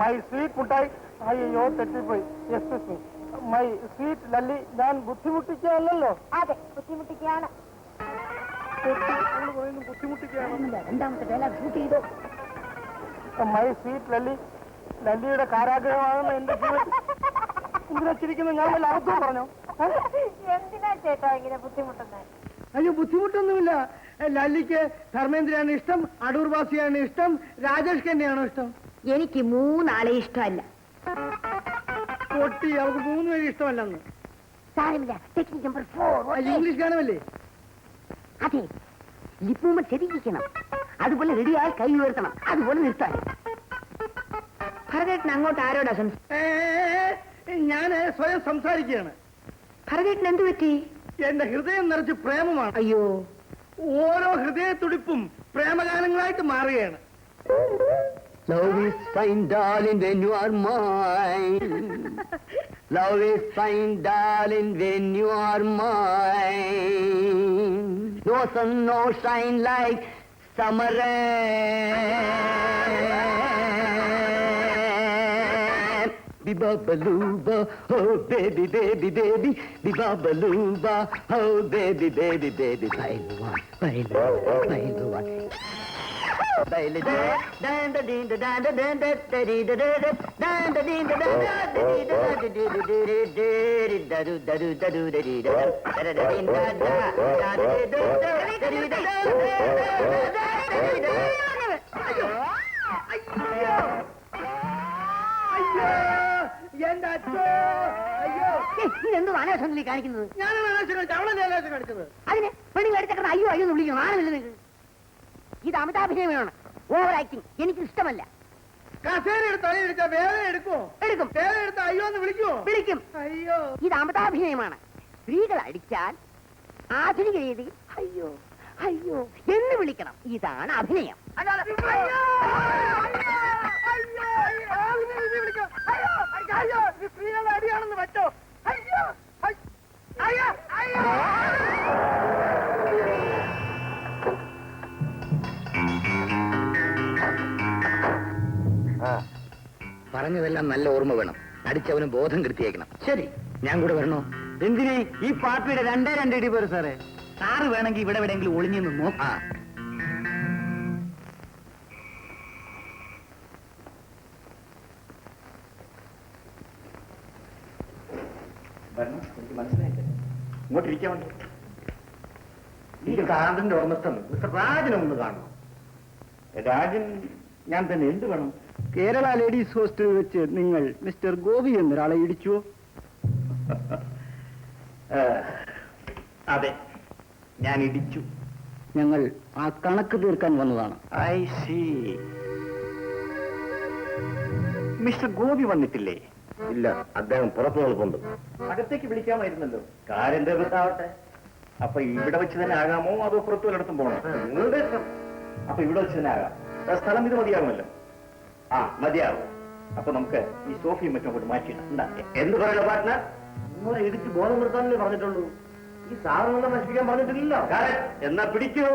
My sweet മുട്ടായി. അയ്യോ തെറ്റിപ്പോയി. Excuse me. My sweet Lalli. ഞാൻ ബുദ്ധിമുട്ടിക്കാനല്ലോ. അതെ, ബുദ്ധിമുട്ടിക്കാണ്. ബുദ്ധിമുട്ടിക്കാണ്. രണ്ടാമത്തെ ഡയലോഗ് ഷൂട്ട് ചെയ്തോ. My sweet Lalli. ലല്ലിയുടെ കാരാഗ്രഹമാണെന്ന് എന്റെ ജീവിതം. എന്തിനാ ചിരിക്കുന്നത്? ഞാൻ വല്ല അബദ്ധം പറഞ്ഞോ? എന്തിനാ ചേട്ടാ ഇങ്ങനെ ബുദ്ധിമുട്ടുന്നത്? അയ്യോ, ബുദ്ധിമുട്ടൊന്നുമില്ല. ലല്ലിക്ക് ധർമ്മേന്ദ്രയാണ് ഇഷ്ടം, അടൂർ ബാസിയാണ് ഇഷ്ടം, രാജേഷ് ഖന്നയാണോ ഇഷ്ടം? എനിക്ക് 3 ആളെ ഇഷ്ടമല്ല. പൊട്ടി, അവർക്ക് 3 പേര് ഇഷ്ടമല്ലെന്ന്. സാരമില്ല. Technique number 4. ഇംഗ്ലീഷ് ഗാനമല്ലേ? അതെ, ലിപ് മൂവ്മെന്റ് ശരിക്കണം. അതുപോലെ റെഡിയായി കൈ ഉയർത്തണം. അതുപോലെ നിർത്താൻ. ഭരതേട്ടൻ അങ്ങോട്ട് ആരോടാ ഞാൻ സ്വയം സംസാരിക്കുകയാണ്. ഭരതേട്ടൻ എന്ത് പറ്റി? എന്റെ ഹൃദയം നിറച്ച് പ്രേമമാണ്. അയ്യോ, ഓരോ ഹൃദയത്തുടിപ്പും പ്രേമഗാനങ്ങളായിട്ട് മാറുകയാണ്. Love is fine, darling, when you are mine. Love is fine, darling, when you are mine. No sun, no shine like summer rain. Biba-ba-loo-ba, oh baby, baby, baby. Biba-ba-loo-ba, oh baby, baby, baby. Bailuan, bailuan, bailuan. എന്റെ അച്ഛോ, അയ്യോ, ഇതെന്ത് അനാശം കാണിക്കുന്നത്? ഞാനാണ് അനാശം കാണിച്ചത്. അവളല്ലേ അനാശം കാണിച്ചത്? അതിന് പെണ്ണുങ്ങൾ എടുത്തക്കണം. അയ്യോ അയ്യോ എന്ന് വിളിക്കണം. ആണല്ലോ നിങ്ങൾക്ക്. ഇത് അമിതാഭിനയമാണ്. ഓവർ ആക്ടിങ് എനിക്ക് ഇഷ്ടമല്ല. കസേര എടുത്ത് തലയിടിച്ചാ വേദന എടുക്കുമോ? എടുക്കും. വേദന എടുത്ത അയ്യോ എന്ന് വിളിക്കുമോ? വിളിക്കും. അയ്യോ, ഇത് അമിതാഭിനയമാണ്. സ്ത്രീകൾ അടിച്ചാൽ ആധുനിക രീതി അയ്യോ അയ്യോ എന്ന് വിളിക്കണം. ഇതാണ് അഭിനയം. സ്ത്രീകളുടെ അടിയാണെന്ന് പറ്റോ? അയ്യോ അയ്യോ അയ്യോ. പറഞ്ഞതെല്ലാം നല്ല ഓർമ്മ വേണം. അടിച്ചവന് ബോധം കെടുത്തിയേക്കണം. ശരി, ഞാൻ കൂടെ വരണോ? എന്തിന്? ഈ പാർട്ടിയുടെ 2 ഇടി പോരും സാറേ. സാറ് വേണമെങ്കിൽ ഇവിടെ എവിടെയെങ്കിലും ഒളിഞ്ഞു നിന്നോ. ആ, എനിക്ക് മനസ്സിലായില്ല. ഇങ്ങോട്ടിരിക്കാൻ വേണ്ടി ഈ കാറിന്റെ ഉടമസ്ഥൻ മിസ്റ്റർ രാജനെ ഒന്ന് കാണണം. രാജൻ ഞാൻ തന്നെ എന്ത് വേണം? കേരള ലേഡീസ് ഹോസ്റ്റലിൽ വെച്ച് നിങ്ങൾ മിസ്റ്റർ ഗോപി എന്നൊരാളെ ഇടിച്ചുവോ? അതെ, ഞാൻ ഇടിച്ചു. ഞങ്ങൾ ആ കണക്ക് തീർക്കാൻ വന്നതാണ്. I C. മിസ്റ്റർ ഗോപി വന്നിട്ടില്ലേ? ഇല്ല, അദ്ദേഹം പുറത്തു നിൽപ്പുണ്ട്. അകത്തേക്ക് വിളിക്കാമായിരുന്നല്ലോ. കാര്യം വൃത്താവട്ടെ. അപ്പൊ ഇവിടെ വെച്ച് തന്നെ ആകാമോ അതോ പുറത്തു വല്ലയിടത്തും പോകണം? നിങ്ങളുടെ ഇഷ്ടം. അപ്പൊ ഇവിടെ വെച്ച് തന്നെ ആകാം. സ്ഥലം ഇത് മതിയാകുമല്ലോ. ആ, മതിയാകും. അപ്പൊ നമുക്ക് ഈ സോഫിയും മറ്റും കൊണ്ട് മാറ്റിയിടാം. എന്താ? എന്ത് പറയണ പാർട്ട്ണർ? നിങ്ങളെ ഇടിച്ച് ബോധം നിർത്താനല്ലേ പറഞ്ഞിട്ടുള്ളൂ. ഈ സാധനങ്ങളെ നശിപ്പിക്കാൻ പറഞ്ഞിട്ടില്ലല്ലോ. എന്നാ പിടിക്കൂ.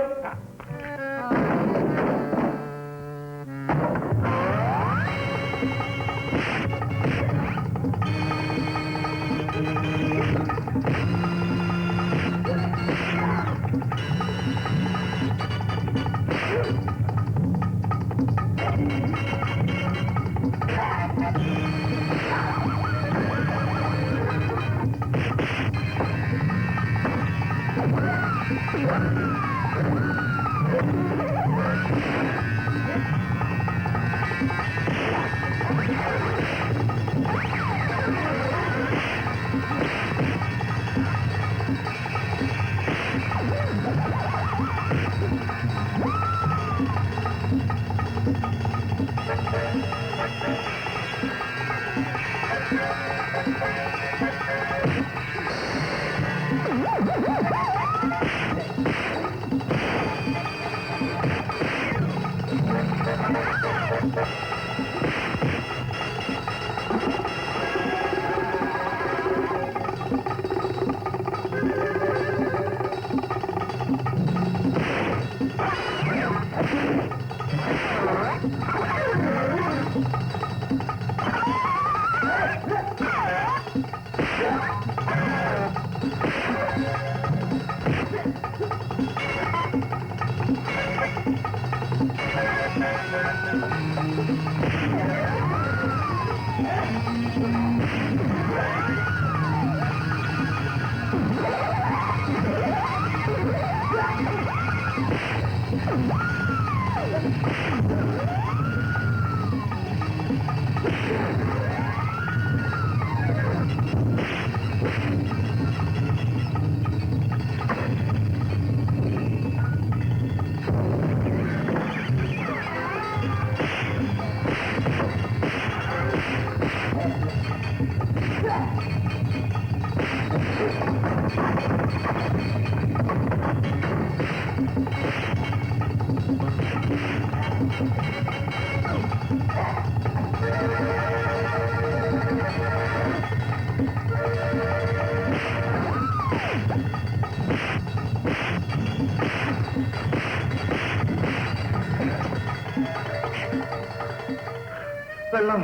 വെള്ളം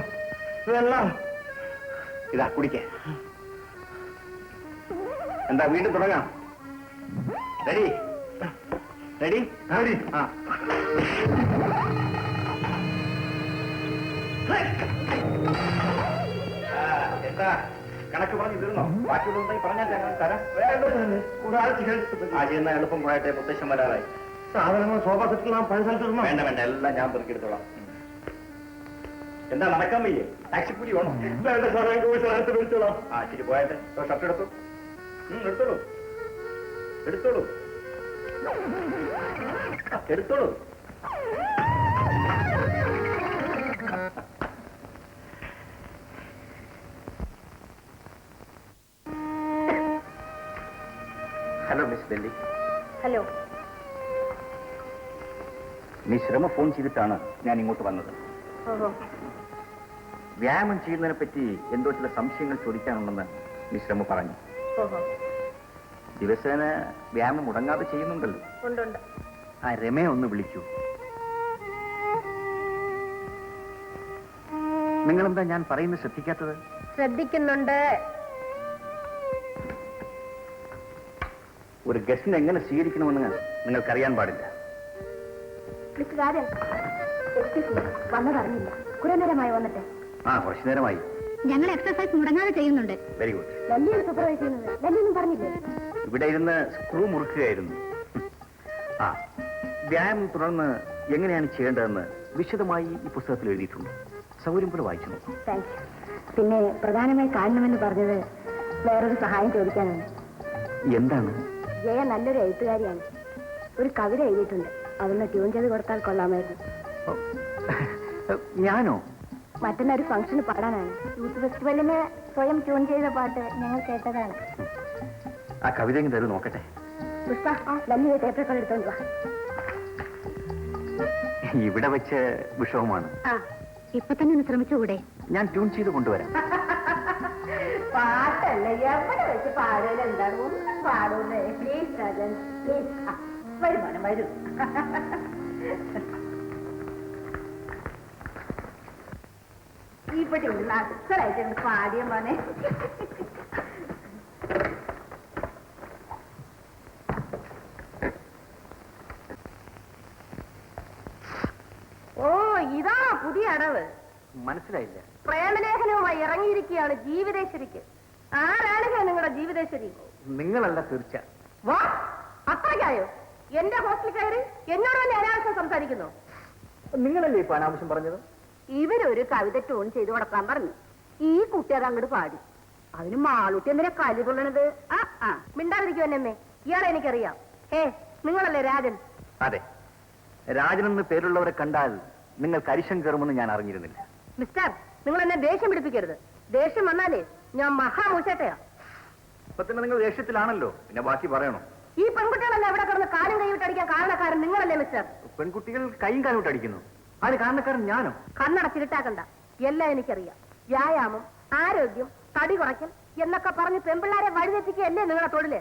വെള്ളം ഇതാ കുടിക്ക. എന്താ വീണ്ടും തുടങ്ങാം? Ready ready ready. ആ എന്താ കണക്ക് പറഞ്ഞു തീർന്നോ? ബാക്കിയുള്ളതായി പറഞ്ഞാൽ തരാം. ആ ചെയ്യുന്ന എളുപ്പം പോയട്ടെ, മുത്തശ്ശൻ വരാറായി. സാധനങ്ങൾ സോഫ സെറ്റിൽ പഴയ സ്ഥലത്ത് വേണ്ട വേണ്ട, എല്ലാം ഞാൻ പെറുക്കിയെടുത്തോളാം. എന്താ നടക്കാൻ വയ്യേ? ടാക്സി കൂലി വേണം? വേണ്ട സാറേ, സ്ഥലത്ത് വിളിച്ചോളാം. ആ ശരി, പോയട്ടെ. ഷർട്ട് എടുത്തു. എടുത്തോളൂ എടുത്തോളൂ എടുത്തോളൂ. Hello miss Delhi. Hello. Miss Rama phone ചെയ്തിട്ടാണ് ഞാൻ ഇങ്ങോട്ട് വന്നത്. വ്യായാമം ചെയ്യുന്നതിനെ പറ്റി എന്തോ ചില സംശയങ്ങൾ ചോദിക്കാനുണ്ടെന്ന് മിസ് രമ പറഞ്ഞു. ദിവസേന വ്യായാമം മുടങ്ങാതെ ചെയ്യുന്നുണ്ടല്ലോ? ഉണ്ട്. ആ രമയെ ഒന്ന് വിളിക്കൂ. നിങ്ങളെന്താ ഞാൻ പറയുന്നത് ശ്രദ്ധിക്കാത്തത്? ശ്രദ്ധിക്കുന്നുണ്ട്. ഒരു ഗസ്റ്റിനെ എങ്ങനെ സ്വീകരിക്കണമെന്ന് നിങ്ങൾക്കറിയാൻ പാടില്ല. വന്നതറിഞ്ഞില്ല. കുറെ നേരമായി വന്നിട്ട്. ആ, കുറച്ചു നേരമായി. ഞങ്ങൾ എക്സസൈസ് മുടങ്ങാതെ ചെയ്യുന്നുണ്ട്. Very good. ലല്ലിയാണ് സൂപ്പർവൈസ് ചെയ്യുന്നത്. ലല്ലിയൊന്നും പറഞ്ഞില്ലേ? ഇവിടെ ഇരുന്ന് സ്ക്രൂ മുറുക്കുകയായിരുന്നു. ആ, വ്യായാമം തുടർന്ന് എങ്ങനെയാണ് ചെയ്യേണ്ടതെന്ന് വിശദമായി ഈ പുസ്തകത്തിൽ എഴുതിയിട്ടുണ്ട്. സൗകര്യം പോലെ വായിച്ചു നോക്കും. താങ്ക്സ്. പിന്നെ പ്രധാനമായി കാണണമെന്ന് പറഞ്ഞത് വേറൊരു സഹായം ചോദിക്കാനാണ്. എന്താണ്? ജയ നല്ലൊരു എഴുത്തുകാരിയാണ്. ഒരു കവിത എഴുതിയിട്ടുണ്ട്. അതൊന്ന് ട്യൂൺ ചെയ്ത് കൊടുത്താൽ കൊള്ളാമായിരുന്നു. ഞാനോ? മറ്റന്നൊരു ഫംഗ്ഷന് പാടാനാണ്. യൂത്ത് ഫെസ്റ്റിവലിന് സ്വയം ട്യൂൺ ചെയ്ത പാട്ട് ഞങ്ങൾ കേട്ടതാണ്. ആ കവിത എങ്കിലും നോക്കട്ടെ. പുഷ്പ, ലല്ലിയെ ടേപ്പറൊക്കെ എടുത്തോണ്ട് വാ. ഇവിടെ വെച്ച് വിഷമമാണ്. ആ, ഇപ്പൊ തന്നെ ഒന്ന് ശ്രമിച്ചുകൂടെ? ഞാൻ ട്യൂൺ ചെയ്ത് കൊണ്ടുവരാം. പാട്ടല്ലേ, എവിടെ വെച്ച് പാടൽ എന്താണ്? ഒന്നും പാടൂലേ? Please Rajan, please. വരും മോനെ, വരൂ. ഇവിടെ ഉണ്ട് നാട്ടുകളായിട്ട് പാടിയ മോനെ. ഓ, ഇതാ പുതിയ അടവ്. മനസ്സിലായില്ല. പ്രേമലേഖനവുമായി ഇറങ്ങിയിരിക്കുകയാണ് ജീവിതേശ്വരിക്ക്. ആരാണ് നിങ്ങളുടെ ജീവിതേശ്വരി? നിങ്ങളല്ല, തീർച്ച. വാ, അത്രയ്ക്കായോ? എന്റെ ഹോസ്റ്റലിൽ കയറി എന്നോട് തന്നെ അനാവശ്യം സംസാരിക്കുന്നു. നിങ്ങളല്ലേ ഇപ്പൊ അനാവശ്യം പറഞ്ഞത്? ഇവരൊരു കവിത ട്യൂൺ ചെയ്ത് കൊടുക്കാൻ പറഞ്ഞു. ഈ കുട്ടി അത് അങ്ങോട്ട് പാടി. അതിന് മാളൂട്ടി എന്തിനാ കലി കൊള്ളണത്? മിണ്ടാതിരിക്കും എന്നമ്മേ. ഇയാളെ എനിക്കറിയാം. നിങ്ങളല്ലേ രാജൻ? അതെ, രാജൻ എന്ന് പേരുള്ളവരെ കണ്ടാൽ നിങ്ങൾ കരിശം കയറുമെന്ന് ഞാൻ അറിഞ്ഞിരുന്നില്ല. മിസ്റ്റർ, നിങ്ങൾ എന്നെ ദേഷ്യം പിടിപ്പിക്കരുത്. ദേഷ്യം വന്നാലേ ഞാൻ മഹാമൂശട്ടയാ. ഇപ്പൊ തന്നെ നിങ്ങൾ ദേഷ്യത്തിലാണല്ലോ, പിന്നെ ബാക്കി പറയണോ? ഈ പെൺകുട്ടികളല്ലേ ഇവിടെ കിടന്ന് കാലും കൈവിട്ടടിക്കാൻ കാരണക്കാരൻ നിങ്ങളല്ലേ മിസ്റ്റർ? പെൺകുട്ടികൾ കൈയും കാലോട്ട് അടിക്കുന്നു. അതിന് കാരണക്കാരൻ ഞാനോ? കണ്ണടച്ചിട്ടാക്കണ്ട, എല്ലാം എനിക്കറിയാം. വ്യായാമം, ആരോഗ്യം, തടി കുറയ്ക്കൽ എന്നൊക്കെ പറഞ്ഞ് പെൺപിള്ളാരെ വഴിതെറ്റിക്കുകയല്ലേ നിങ്ങളെ തൊഴില്?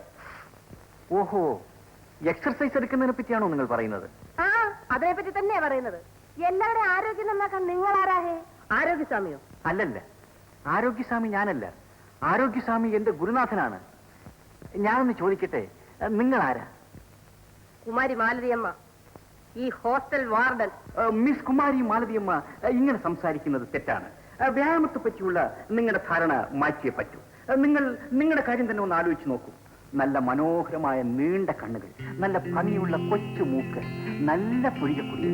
ഓഹോ, എക്സർസൈസ് എടുക്കുന്നതിനെ പറ്റിയാണോ നിങ്ങൾ പറയുന്നത്? ആ, അതിനെപ്പറ്റി തന്നെയാ പറയുന്നത്. എല്ലാവരുടെയും ആരോഗ്യം നന്നാക്കാൻ നിങ്ങൾ ആരാഹേ? ആരോഗ്യസ്വാമിയോ? അല്ലല്ല, ആരോഗ്യസ്വാമി ഞാനല്ല. ആരോഗ്യസ്വാമി എന്റെ ഗുരുനാഥനാണ്. ഞാനൊന്ന് ചോദിക്കട്ടെ, നിങ്ങൾ ആരാ? കുമാരി മാലതിയമ്മ. ഈ ഹോസ്റ്റൽ വാർഡൻ. മിസ് കുമാരി മാലതിയമ്മ ഇങ്ങനെ സംസാരിക്കുന്നത് തെറ്റാണ്. വ്യായാമത്തെ പറ്റിയുള്ള നിങ്ങളുടെ ധാരണ മാറ്റിയേ പറ്റൂ. നിങ്ങൾ നിങ്ങളുടെ കാര്യം തന്നെ ഒന്ന് ആലോചിച്ച് നോക്കൂ. നല്ല മനോഹരമായ നീണ്ട കണ്ണുകൾ, നല്ല ഭംഗിയുള്ള കൊച്ചു മൂക്ക്, നല്ല പുരികക്കുടി.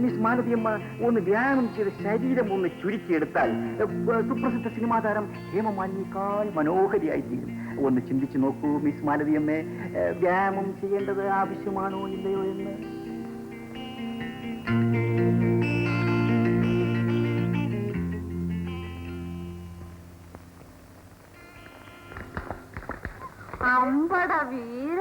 മിസ് മാലതിയമ്മ ഒന്ന് വ്യായാമം ചെയ്ത് ശരീരം ഒന്ന് ചുരുക്കിയെടുത്താൽ സുപ്രസിദ്ധ സിനിമാ താരം ഹേമമാലിനിയേക്കാൾ മനോഹരിയായിത്തീരും. ഒന്ന് ചിന്തിച്ചു നോക്കൂ മിസ് മാലതിയമ്മേ, വ്യായാമം ചെയ്യേണ്ടത് ആവശ്യമാണോ ഇല്ലയോ എന്ന്. അമ്പട വീര